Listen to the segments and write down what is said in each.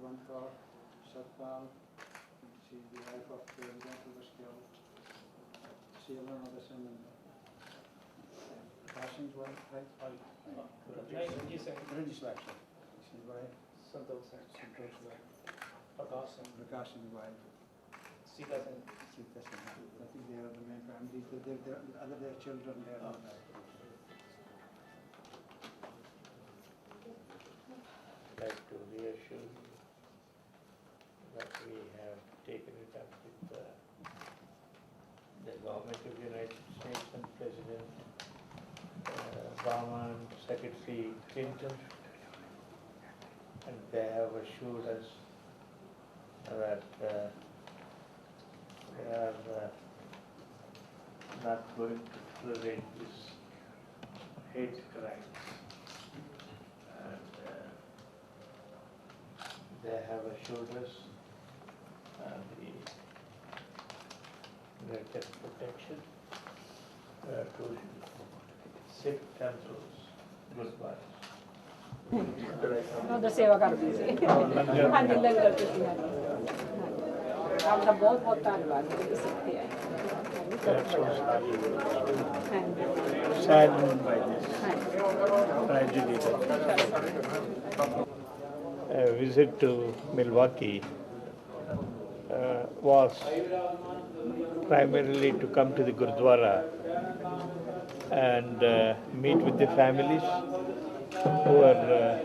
One for Satpal, she is the wife of President who was killed. She and another son and Prakash Singh's wife, right? Ranjit Singh. She's wife. Santosh Singh's wife. Prakash Singh's wife. Sita Singh. I think they are the main family. Their children, they are not there. I'd like to reassure you that we have taken it up with the government of the United States and President Obama and Secretary Clinton, and they have assured us that they are not going to tolerate this hate crimes. And they have assured us the greatest protection to Sikh temples, gurdwaras. ਉਹਦਾ ਸੇਵਾ ਕਰਦੇ ਸੀ ਹਾਂਜੀ ਲੰਗਰ ਤੁਸੀਂ ਆਪਦਾ ਬਹੁਤ ਬਹੁਤ ਧੰਨਵਾਦ ਤੁਸੀਂ ਸਿੱਖੇ ਆਏ Saddened by this tragedy. A visit to Milwaukee was primarily to come to the Gurdwara and meet with the families who are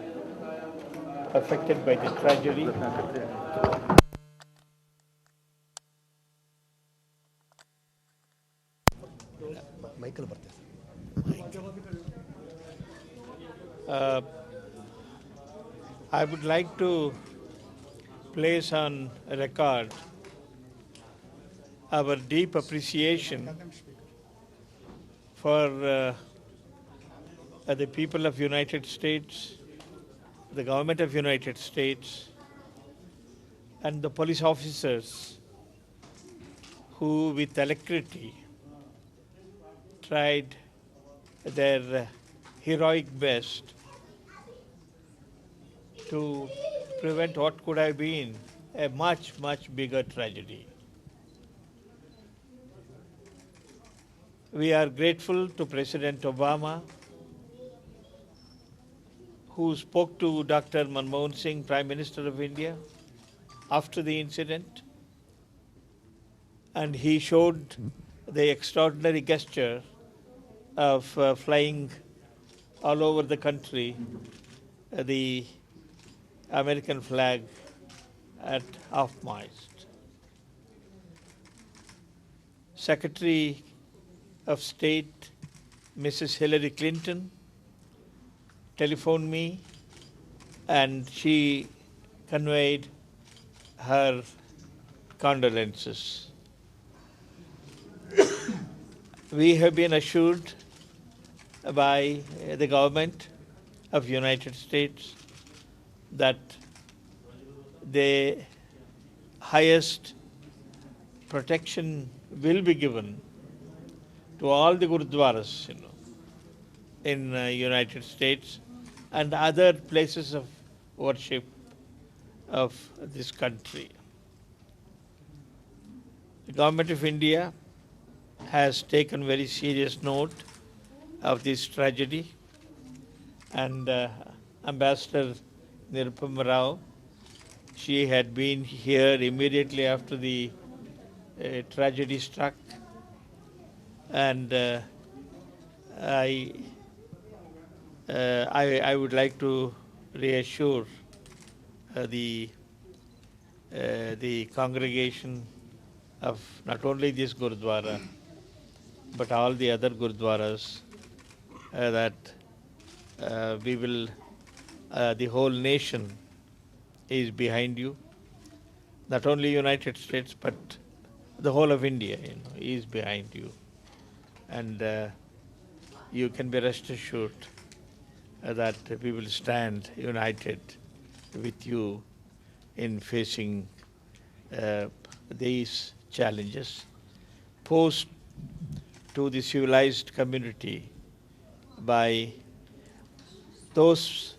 affected by the tragedy. I would like to place on record our deep appreciation for the people of United States, the government of United States, and the police officers who with alacrity tried their heroic best to prevent what could have been a much, much bigger tragedy. We are grateful to President Obama, who spoke to Dr. Manmohan Singh, Prime Minister of India, after the incident, and he showed the extraordinary gesture of flying all over the country the American flag at half-mast. Secretary of State Mrs. Hillary Clinton telephoned me and she conveyed her condolences. We have been assured by the government of United States that the highest protection will be given to all the gurdwaras, in United States and other places of worship of this country. The Government of India has taken very serious note of this tragedy, and Ambassador Nirupama Rao, she had been here immediately after the tragedy struck, and I would like to reassure the congregation of not only this Gurdwara but all the other Gurdwaras that we will, the whole nation is behind you. Not only United States but the whole of India, is behind you, and you can be rest assured that we will stand united with you in facing these challenges. Posed to the civilized community by those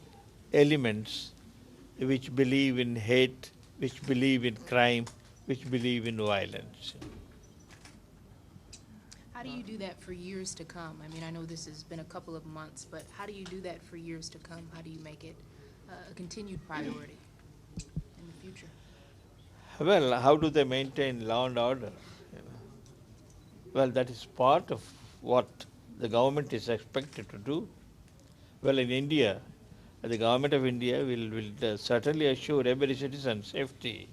elements which believe in hate, which believe in crime, which believe in violence. How do you do that for years to come? I mean, I know this has been a couple of months, but how do you do that for years to come? How do you make it a continued priority in the future? Well, how do they maintain law and order? Well, that is part of what the government is expected to do. Well, in India, the government of India will certainly assure every citizen safety,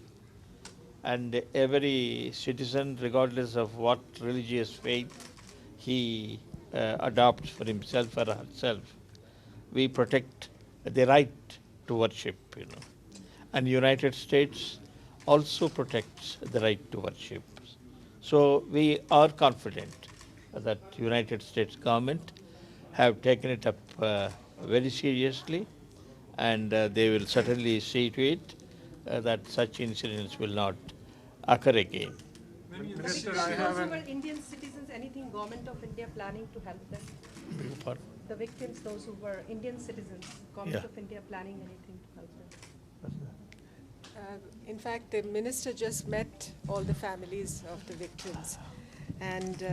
and every citizen, regardless of what religious faith he adopts for himself or herself, we protect the right to worship, And United States also protects the right to worship. So we are confident that United States government have taken it up very seriously, and they will certainly see to it that such incidents will not occur again. Minister, those who were Indian citizens, anything government of India planning to help them? Pardon? The victims, those who were Indian citizens, government of India planning anything to help them? In fact, the minister just met all the families of the victims, and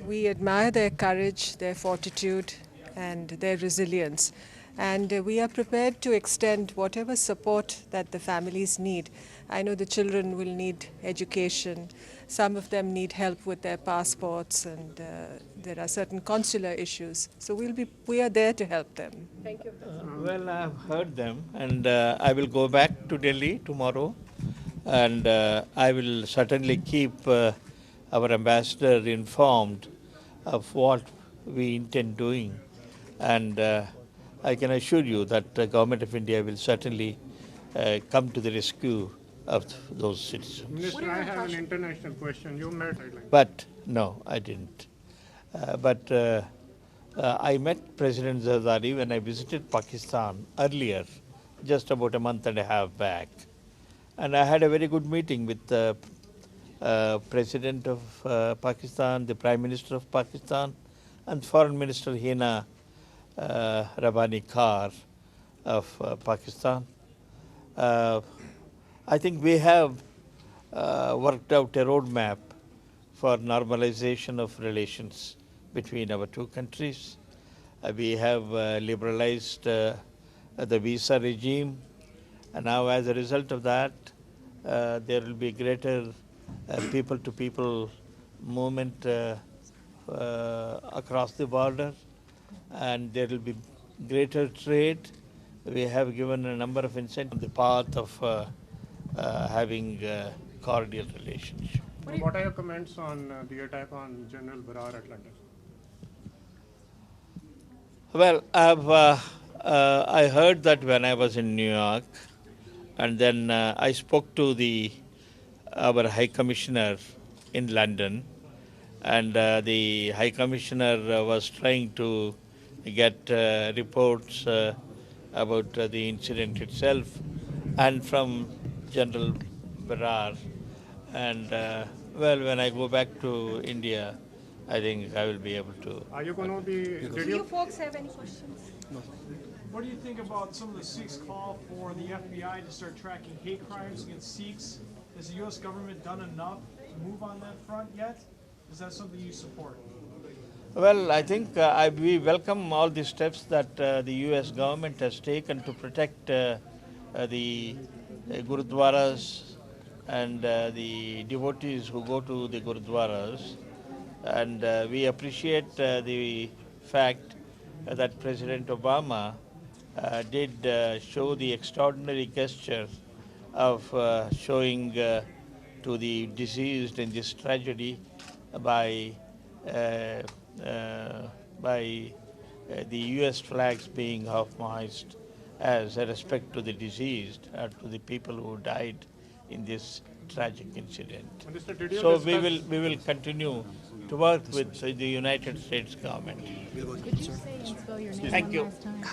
we admire their courage, their fortitude, and their resilience. And we are prepared to extend whatever support that the families need. I know the children will need education. Some of them need help with their passports, and there are certain consular issues. So we are there to help them. Thank you. Well, I've heard them, and I will go back to Delhi tomorrow, and I will certainly keep our ambassador informed of what we intend doing. And I can assure you that the government of India will certainly come to the rescue of those citizens. Minister, I have an international question. You met But no, I didn't. But I met President Zardari when I visited Pakistan earlier, just about a month and a half back. And I had a very good meeting with the President of Pakistan, the Prime Minister of Pakistan, and Foreign Minister Hina Rabbani Kar of Pakistan. I think we have worked out a roadmap for normalization of relations between our two countries. We have liberalized the visa regime, and now as a result of that, there will be greater people-to-people movement across the border, and there will be greater trade. We have given a number of incentives on the path of having cordial relationship. What are your comments on the attack on General Barar at London? Well, I heard that when I was in New York, and then I spoke to our High Commissioner in London, and the High Commissioner was trying to get reports about the incident itself and from General Barar. And well, when I go back to India, I think I will be able to. Are you going to be? Do you folks have any questions? What do you think about some of the Sikhs' call for the FBI to start tracking hate crimes against Sikhs? Has the U.S. government done enough to move on that front yet? Is that something you support? Well, I think we welcome all the steps that the U.S. government has taken to protect the Gurudwaras and the devotees who go to the Gurudwaras. And we appreciate the fact that President Obama did show the extraordinary gesture of showing to the deceased in this tragedy by the U.S. flags being half-mast as a respect to the deceased, to the people who died in this tragic incident. So we will continue to work with the United States government. Could you say and spell your name Thank one you. last time?